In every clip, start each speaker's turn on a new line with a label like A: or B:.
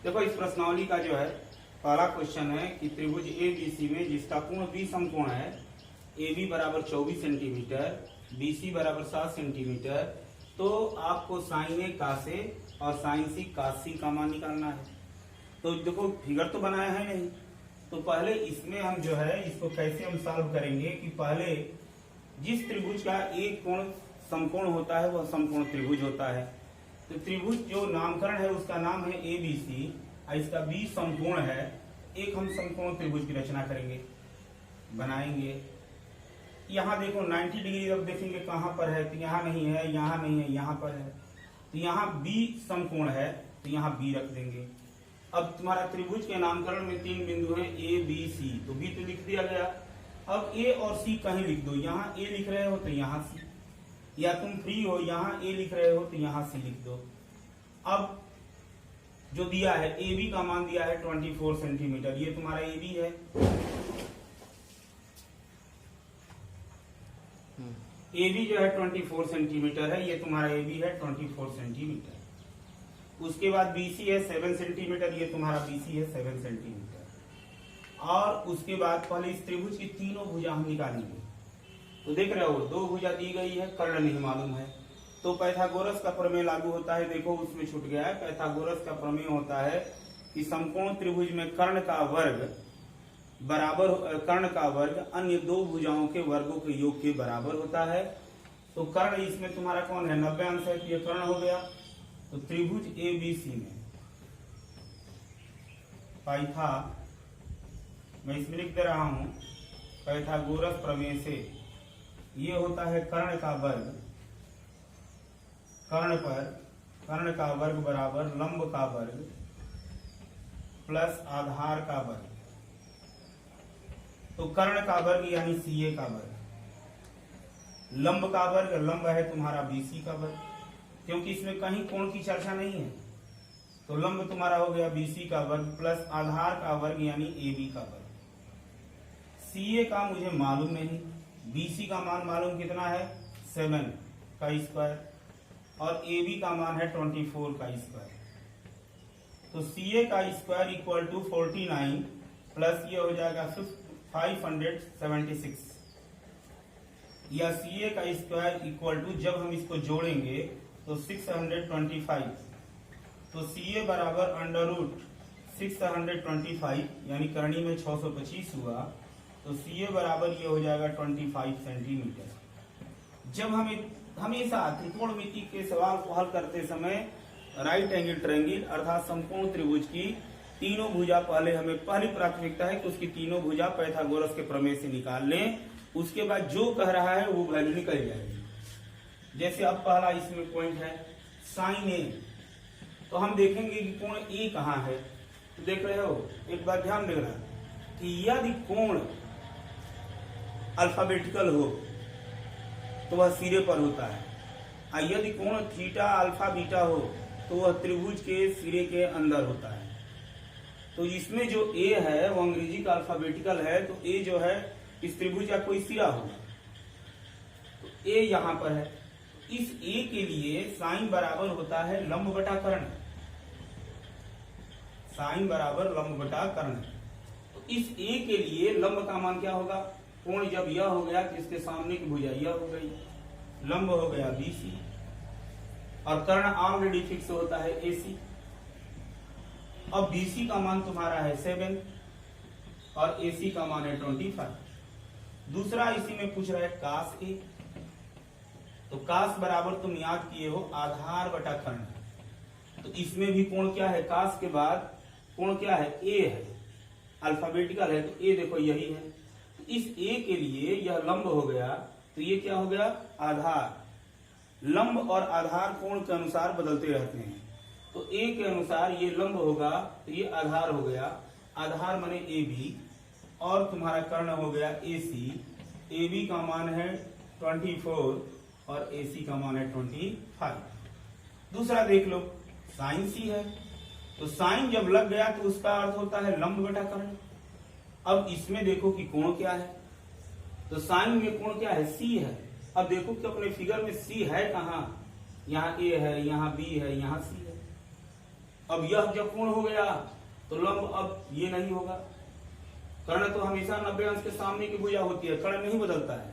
A: देखो इस प्रश्नावली का जो है पहला क्वेश्चन है कि त्रिभुज ए बी सी में जिसका कोण बी समकोण है, ए बी बराबर 24 सेंटीमीटर, बी सी बराबर 7 सेंटीमीटर, तो आपको साइन ए कासे और साइन सी कास सी का मान निकालना है। तो देखो फिगर तो बनाया है नहीं, तो पहले इसमें हम जो है इसको कैसे हम सॉल्व करेंगे कि पहले जिस त्रिभुज का एक कोण समकोण होता है वह समकोण त्रिभुज होता है। तो त्रिभुज जो नामकरण है उसका नाम है ए बी सी और इसका बी समकोण है। एक हम समकोण त्रिभुज की रचना करेंगे, बनाएंगे। यहाँ देखो 90 डिग्री जब देखेंगे कहाँ पर है, तो यहाँ नहीं है, यहाँ नहीं है, यहाँ पर है। तो यहाँ बी समकोण है तो यहाँ बी रख देंगे। अब तुम्हारा त्रिभुज के नामकरण में 3 बिंदु हैं ए बी सी, तो बी तो लिख दिया गया। अब ए और सी कहीं लिख दो, यहाँ ए लिख रहे हो तो यहाँ सी, या तुम फ्री हो यहाँ ए लिख रहे हो तो यहाँ सी लिख दो। अब जो दिया है ए बी का मान दिया है 24 सेंटीमीटर, ये तुम्हारा ए बी है। ए बी जो है 24 सेंटीमीटर है, ये तुम्हारा ए बी है 24 सेंटीमीटर। उसके बाद बी सी है 7 सेंटीमीटर, ये तुम्हारा बी सी है 7 सेंटीमीटर। और उसके बाद पहले इस त्रिभुज की तीनों भुजा हम निकालेंगे। तो देख रहे हो 2 भुजा दी गई है, कर्ण नहीं मालूम है, तो पाइथागोरस का प्रमेय लागू होता है। देखो उसमें छूट गया है। पाइथागोरस का प्रमेय होता है कि समकोण त्रिभुज में कर्ण का वर्ग बराबर, कर्ण का वर्ग अन्य 2 भुजाओं के वर्गों के योग के बराबर होता है। तो कर्ण इसमें तुम्हारा कौन है, 90 अंश है, तो ये कर्ण हो गया। तो त्रिभुज ए बी सी में मैं इसमें लिख दे रहा हूं पाइथागोरस प्रमेय से ये होता है कर्ण का वर्ग, कर्ण पर कर्ण का वर्ग बराबर लंब का वर्ग प्लस आधार का वर्ग। तो कर्ण का वर्ग यानी सी ए का वर्ग, लंब का वर्ग, लंब है तुम्हारा बी सी का वर्ग, क्योंकि इसमें कहीं कोण की चर्चा नहीं है। तो लंब तुम्हारा हो गया बी सी का वर्ग प्लस आधार का वर्ग यानी ए बी का वर्ग। सी ए का मुझे मालूम नहीं, बी सी का मान मालूम कितना है 7 का स्क्वायर और ए बी का मान है 24 का स्क्वायर। तो सी ए का स्क्वायर इक्वल टू 49 प्लस ये हो जाएगा 576, या सी ए का स्क्वायर इक्वल टू जब हम इसको जोड़ेंगे तो 625। तो सी ए बराबर अंडर रूट 625 यानी करणी में 625 हुआ, तो सी ए बराबर ये हो जाएगा 25 सेंटीमीटर। जब हमें हमेशा त्रिकोणमिति के सवाल को हल करते समय राइट एंगल ट्रायंगल अर्थात समकोण त्रिभुज की तीनों भुजा पहले हमें पहली प्राथमिकता है कि उसकी तीनों भुजा पाइथागोरस के प्रमेय से निकाल लें। उसके बाद जो कह रहा है वो वैल्यू निकल जाएगी। जैसे अब पहला इसमें पॉइंट है साइन ए, तो हम देखेंगे कि कोण ए कहाँ है। तो देख रहे हो, एक बार ध्यान देना कि यदि कोण अल्फाबेटिकल हो तो वह सिरे पर होता है, और यदि कोण थीटा अल्फा बीटा हो तो वह त्रिभुज के सिरे के अंदर होता है। तो इसमें जो ए है वो अंग्रेजी का अल्फाबेटिकल है, तो ए जो है इस त्रिभुज का कोई सिरा होगा। तो ए यहाँ पर है। इस ए के लिए साइन बराबर होता है लंब बटा कर्ण, साइन बराबर लंब बटा कर्ण। तो इस ए के लिए लंब का मान क्या होगा, कोण जब यह हो गया तो इसके सामने की भुजा यह हो गई, लंब हो गया बीसी, और कर्ण ऑलरेडी फिक्स होता है एसी। अब बीसी का मान तुम्हारा है 7 और एसी का मान है 25। दूसरा इसी में पूछ रहा है कास ए, तो कास बराबर तुम याद किए हो आधार बटा कर्ण। तो इसमें भी कोण क्या है, कास के बाद कोण क्या है, ए है, अल्फाबेटिकल है, तो ए देखो यही है। तो इस ए के लिए यह लंब हो गया, तो ये क्या हो गया आधार। लंब और आधार कोण के अनुसार बदलते रहते हैं, तो ए के अनुसार ये लंब होगा तो ये आधार हो गया, आधार माने ए बी, और तुम्हारा कर्ण हो गया ए सी। ए बी का मान है 24 और ए सी का मान है 25। दूसरा देख लो साइन सी है, तो साइन जब लग गया तो उसका अर्थ होता है लंब बटा कर्ण। अब इसमें देखो कि कोण क्या है, तो साइन में कोण क्या है, सी है। अब देखो कि अपने फिगर में सी है कहाँ, यहाँ ए है, यहाँ बी है, यहाँ सी है। अब यह जब कोण हो गया तो लंब अब ये नहीं होगा। कर्ण तो हमेशा 90 अंश के सामने की भुजा होती है, कर्ण नहीं बदलता है।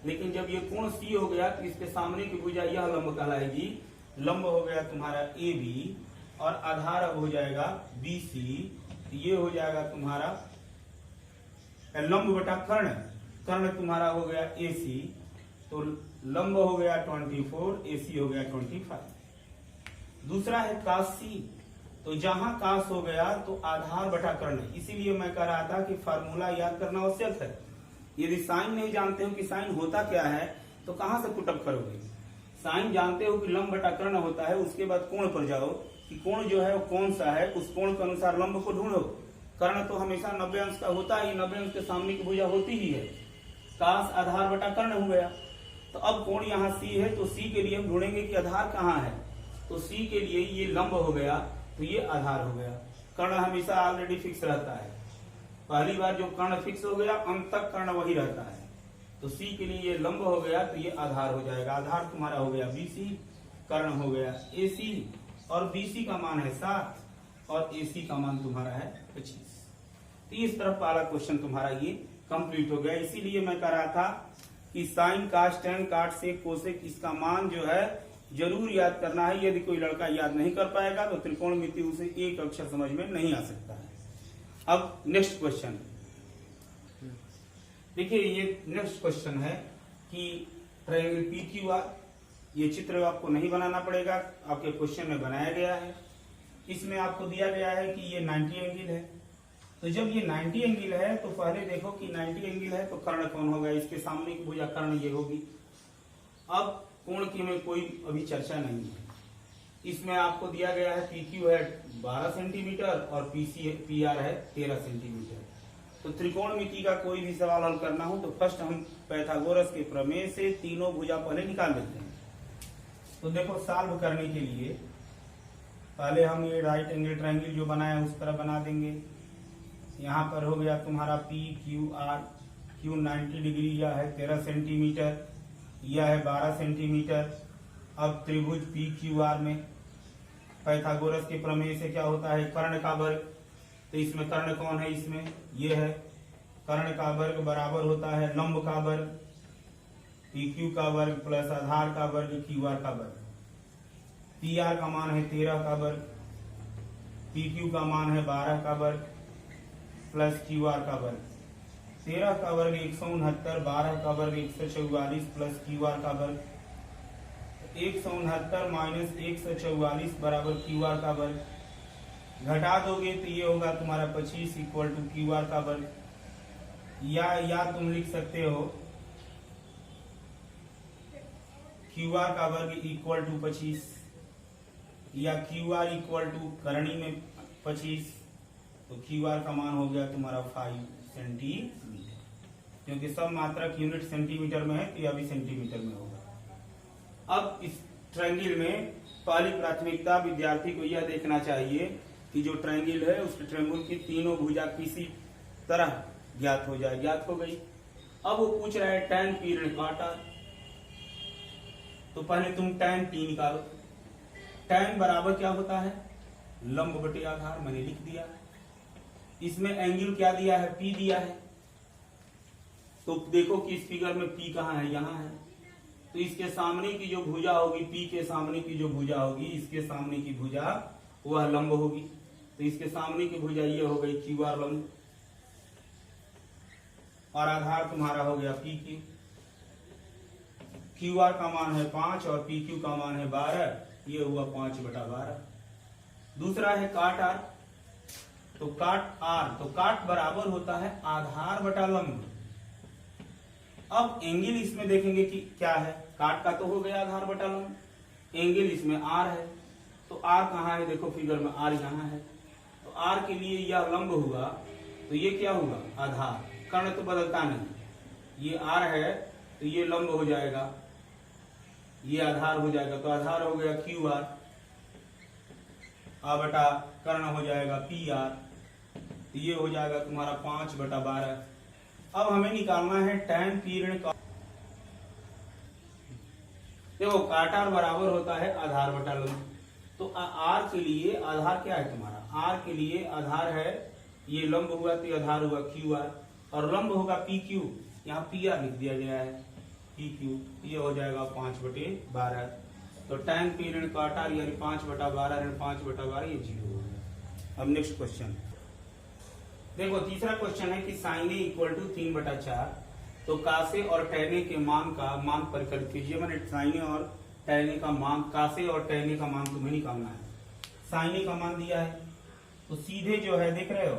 A: लेकिन जब ये कोण सी हो गया तो इसके सामने की भुजा यह लंब कहलाएगी। लंब हो गया तुम्हारा ए बी और आधार अब हो जाएगा बी सी। ये हो जाएगा तुम्हारा लंब बटा कर्ण, कर्ण तुम्हारा हो गया ए सी। तो लंब हो गया 24, ए सी हो गया 25। दूसरा है कास सी। तो जहां कास हो गया तो आधार बटा कर्ण, इसीलिए मैं कह रहा था कि फार्मूला याद करना आवश्यक है। यदि साइन नहीं जानते हो कि साइन होता क्या है तो कहां से पुटअप करोगे। साइन जानते हो कि लंब बटा कर्ण होता है, उसके बाद कोण पर जाओ कि कोण जो है वो कौन सा है, उस कोण के अनुसार लंब को ढूंढो। कर्ण तो हमेशा 90 अंश का होता ही, 90 अंश के सामने की भुजा होती ही है। कास आधार बटा कर्ण हो गया। तो अब कोण यहाँ सी है तो सी के लिए हम ढूंढेंगे कि आधार कहाँ है। तो सी के लिए ये लंब हो गया तो ये आधार हो गया। कर्ण हमेशा ऑलरेडी फिक्स रहता है, पहली बार जो कर्ण फिक्स हो गया अंत तक कर्ण वही रहता है। तो सी के लिए ये लंब हो गया तो ये आधार हो जाएगा। आधार तुम्हारा हो गया बीसी, कर्ण हो गया एसी और बीसी का मान है 7 और एसी का मान तुम्हारा है 25। तो इस तरफ वाला क्वेश्चन तुम्हारा ये कंप्लीट हो गया। इसीलिए मैं कह रहा था कि साइन कास टेन काट सेक कोसेक इसका मान जो है जरूर याद करना है। यदि कोई लड़का याद नहीं कर पाएगा तो त्रिकोणमिति उसे एक अक्षर समझ में नहीं आ सकता है। अब नेक्स्ट क्वेश्चन देखिए, ये नेक्स्ट क्वेश्चन है कि ट्रायंगल पी क्यू आर, ये चित्र आपको नहीं बनाना पड़ेगा, आपके क्वेश्चन में बनाया गया है। इसमें आपको दिया गया है कि ये 90 एंगल है। तो जब ये 90 एंगल है तो पहले देखो कि 90 एंगल है तो कर्ण कौन होगा, इसके सामने की भुजा कर्ण ये होगी। अब कोण की में कोई अभी चर्चा नहीं है। इसमें आपको दिया गया है पी क्यू है 12 सेंटीमीटर और पी आर है 13 सेंटीमीटर। तो त्रिकोणमिति का कोई भी सवाल हल करना हो तो फर्स्ट हम पाइथागोरस के प्रमेय से तीनों भुजा पहले निकाल लेते हैं। तो देखो सॉल्व करने के लिए पहले हम ये राइट एंगल ट्रायंगल जो बनाया उस तरह बना देंगे। यहाँ पर हो गया तुम्हारा P Q R, Q 90 degree यह है 13 सेंटीमीटर, यह है 12 सेंटीमीटर। अब त्रिभुज पी क्यू आर में पाइथागोरस के प्रमेय से क्या होता है, कर्ण का वर्ग। तो इसमें कर्ण कौन है, इसमें ये है। कर्ण का वर्ग बराबर होता है लंब का वर्ग, पी क्यू का वर्ग प्लस आधार का वर्ग क्यू आर का वर्ग। पी आर का मान है 13 का वर्ग, पी क्यू का मान है 12 का वर्ग प्लस क्यू आर का वर्ग। 13 का वर्ग 169, 12 का वर्ग 144 प्लस क्यू आर का वर्ग। 169 माइनस 144 बराबर क्यू आर का वर्ग। घटा दोगे तो ये होगा तुम्हारा 25 इक्वल टू क्यू आर का वर्ग। या तुम लिख सकते हो क्यू आर का वर्ग इक्वल टू 25 या क्यू आर इक्वल टू करणी में 25। तो क्यू आर का मान हो गया तुम्हारा 5 सेंटीमीटर, क्योंकि सब मात्रक यूनिट सेंटीमीटर में है तो यह भी सेंटीमीटर में होगा। अब इस ट्रायंगल में पहली प्राथमिकता विद्यार्थी को यह देखना चाहिए कि जो ट्रायंगल है उसके ट्रायंगल की तीनों भुजा किसी तरह ज्ञात हो जाए। ज्ञात हो गई। अब वो पूछ रहा है tan p ऋण काट r। तो पहले तुम tan p निकालो। tan बराबर क्या होता है, लंब बटे आधार, मैंने लिख दिया। इसमें एंगल क्या दिया है, p दिया है। तो देखो कि इस फिगर में p कहाँ है, यहाँ है। तो इसके सामने की जो भुजा होगी, p के सामने की जो भुजा होगी, इसके सामने की भुजा वह लंब होगी। तो इसके सामने की भुजा ये हो गई क्यू आर लंब, और आधार तुम्हारा हो गया पी क्यू। क्यू आर का मान है 5 और पी क्यू का मान है 12, ये हुआ 5/12। दूसरा है काट आर। तो काट आर, तो काट बराबर होता है आधार बटा लंब। अब एंगल इसमें देखेंगे कि क्या है, काट का तो हो गया आधार बटा लंब, एंगल इसमें आर है। तो आर कहाँ है, देखो फिगर में आर यहाँ है। तो आर के लिए यह लंब हुआ तो ये क्या हुआ, आधार। कर्ण तो बदलता नहीं, ये आर है तो ये लंब हो जाएगा, ये आधार हो जाएगा। तो आधार हो गया क्यू आर, आ बटा कर्ण हो जाएगा पी आर। तो ये हो जाएगा तुम्हारा 5/12। अब हमें निकालना है tan p ऋण का। देखो काट आर बराबर होता है आधार बटा लंब। तो आर के लिए आधार क्या है तुम्हारा, आर के लिए आधार है, ये लंब हुआ तो आधार हुआ क्यू आर, और लंब होगा पी क्यू, यहाँ पी आर लिख दिया गया है, पी क्यू, ये हो जाएगा 5/12। तो tan p ऋण cot r यानी 5/12 ऋण 5/12 ये 0 हो गया। अब नेक्स्ट क्वेश्चन देखो, तीसरा क्वेश्चन है कि साइन ए इक्वल टू 3/4, तो कासे और टैने के मान का मान परिकलित कीजिए। मैंने साइन ए और टैने का मान, कासे और टैने का मान तुम्हें निकालना है। साइन ए का मान दिया है तो सीधे जो है देख रहे हो,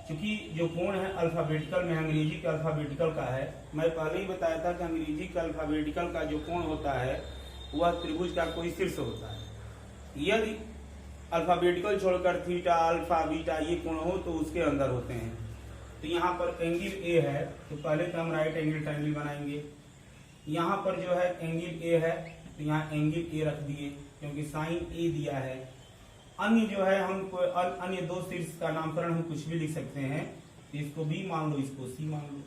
A: क्योंकि जो कोण है अल्फाबेटिकल में अंग्रेजी के अल्फाबेटिकल का है, मैं पहले ही बताया था कि अंग्रेजी के अल्फाबेटिकल का जो कोण होता है वह त्रिभुज का कोई शीर्ष होता है। यदि अल्फाबेटिकल छोड़कर थीटा, अल्फा, बीटा ये कोण हो तो उसके अंदर होते हैं। तो यहाँ पर एंगल ए है तो पहले तो हम राइट एंगल ट्रायंगल बनाएंगे। यहाँ पर जो है एंगल ए है तो यहाँ एंगल ए रख दिए, क्योंकि साइन ए दिया है। अन्य जो है हम अन्य दो शीर्ष का नामकरण हम कुछ भी लिख सकते हैं, तो इसको बी मान लो, इसको सी मान लो,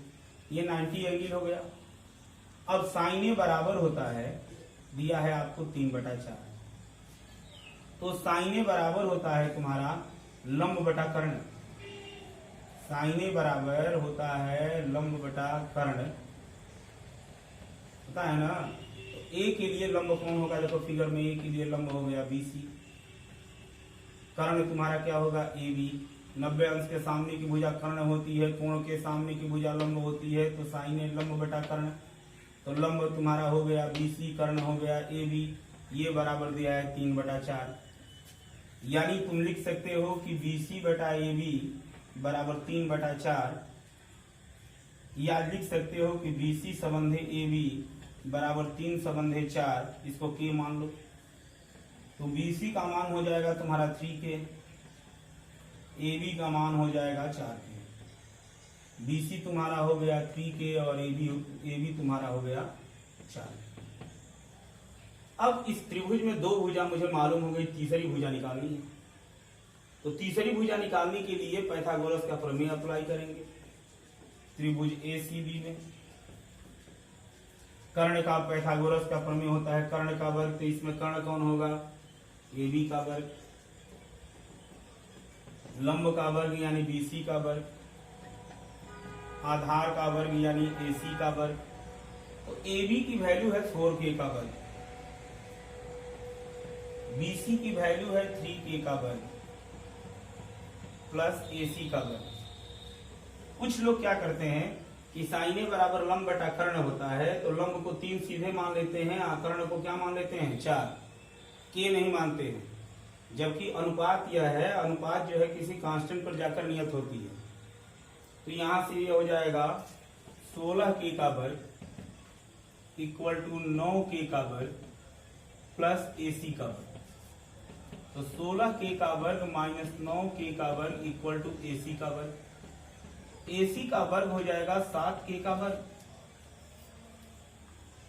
A: ये 90 एंगल हो गया। अब साइन ए बराबर होता है, दिया है आपको 3/4, तो साइन ए बराबर होता है तुम्हारा लंब बटा कर्ण। साइन ए बराबर होता है लंब बटा कर्ण, पता है ना। तो ए के लिए लंब कौन होगा, देखो फिगर में ए के लिए लंब हो गया BC, कर्ण तुम्हारा क्या होगा AB। 90 अंश के सामने की भुजा कर्ण होती है, कोण के सामने की भुजा लंब होती है, तो साइन ए लंब बटा कर्ण, तो लंब तुम्हारा हो गया BC, कर्ण हो गया AB, ये बराबर दिया है 3/4। यानी तुम लिख सकते हो कि BC बटा AB बराबर 3/4, या लिख सकते हो कि BC संबंधे AB बराबर 3/4, इसको K मान लो। तो BC का मान हो जाएगा तुम्हारा 3K, AB का मान हो जाएगा 4K। BC तुम्हारा हो गया 3K और AB तुम्हारा हो गया 4। अब इस त्रिभुज में दो भुजा मुझे मालूम हो गई, तीसरी भुजा निकालनी है। तो तीसरी भुजा निकालने के लिए पाइथागोरस का प्रमेय अप्लाई करेंगे। त्रिभुज ACB में कर्ण का पाइथागोरस का प्रमेय होता है, कर्ण का वर्ग, तो इसमें कर्ण कौन होगा, AB का वर्ग, लंब का वर्ग यानी BC का वर्ग, आधार का वर्ग यानी AC का वर्ग। तो AB की वैल्यू है 4K का वर्ग, BC की वैल्यू है 3K का वर्ग प्लस AC का वर्ग। कुछ लोग क्या करते हैं कि साइन ए बराबर लंब बटा कर्ण होता है, तो लंब को 3 सीधे मान लेते हैं, कर्ण को क्या मान लेते हैं 4, K नहीं मानते हैं। जबकि अनुपात यह है, अनुपात जो है किसी कांस्टेंट पर जाकर नियत होती है। तो यहां से ये हो जाएगा 16K का वर्ग इक्वल टू 9K का वर्ग प्लस AC का वर्ग। तो 16K का वर्ग माइनस 9K का वर्ग इक्वल टू AC का वर्ग। AC का वर्ग हो जाएगा 7K का वर्ग।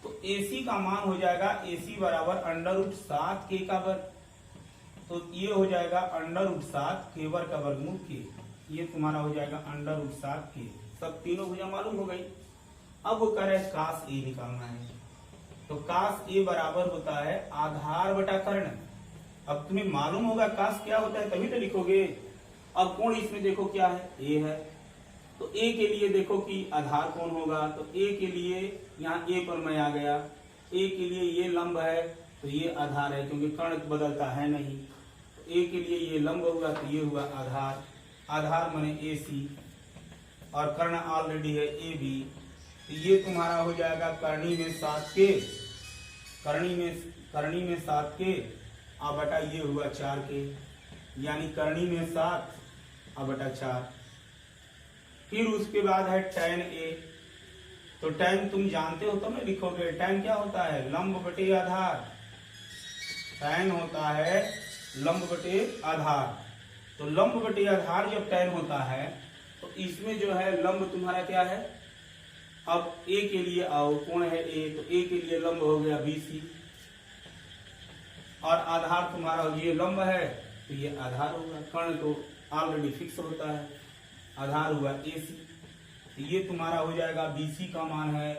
A: तो AC का मान हो जाएगा AC बराबर √7K का वर्ग। तो ये हो जाएगा √7K वर्ग का वर्गमूल K, ये तुम्हारा हो जाएगा √7K। सब तीनों भुजा मालूम हो गई। अब वो कह रहे हैं कास A निकालना है, तो कास A बराबर होता है आधार बटा कर्ण। अब तुम्हें मालूम होगा कास क्या होता है तभी तो लिखोगे। अब कोण इसमें देखो क्या है, A है, तो A के लिए देखो कि आधार कौन होगा, तो A के लिए यहाँ A पर मैं आ गया, A के लिए ये लंब है तो ये आधार है, क्योंकि कर्ण बदलता है नहीं। तो A के लिए ये लंब हुआ तो ये हुआ आधार, आधार माने AC, और कर्ण ऑलरेडी है AB। तो ये तुम्हारा हो जाएगा करणी में 7K, करणी में 7K अब बटा ये हुआ 4K, यानी करणी में 7 अब बटा 4। फिर उसके बाद है tan A, तो tan तुम जानते हो तो मैं लिखोगे, tan क्या होता है लंब बटे आधार, tan होता है लंब बटे आधार। तो लंब बटे आधार जब tan होता है तो इसमें जो है लंब तुम्हारा क्या है, अब A के लिए आओ, कोण है A, तो A के लिए लंब हो गया BC, और आधार तुम्हारा ये लंब है तो ये आधार होगा, कर्ण तो ऑलरेडी फिक्स होता है, आधार हुआ AC। तो ये तुम्हारा हो जाएगा BC का मान है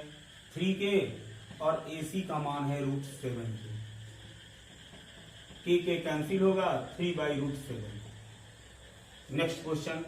A: 3K और AC का मान है √7K। के कैंसिल होगा, 3/√7। Next question,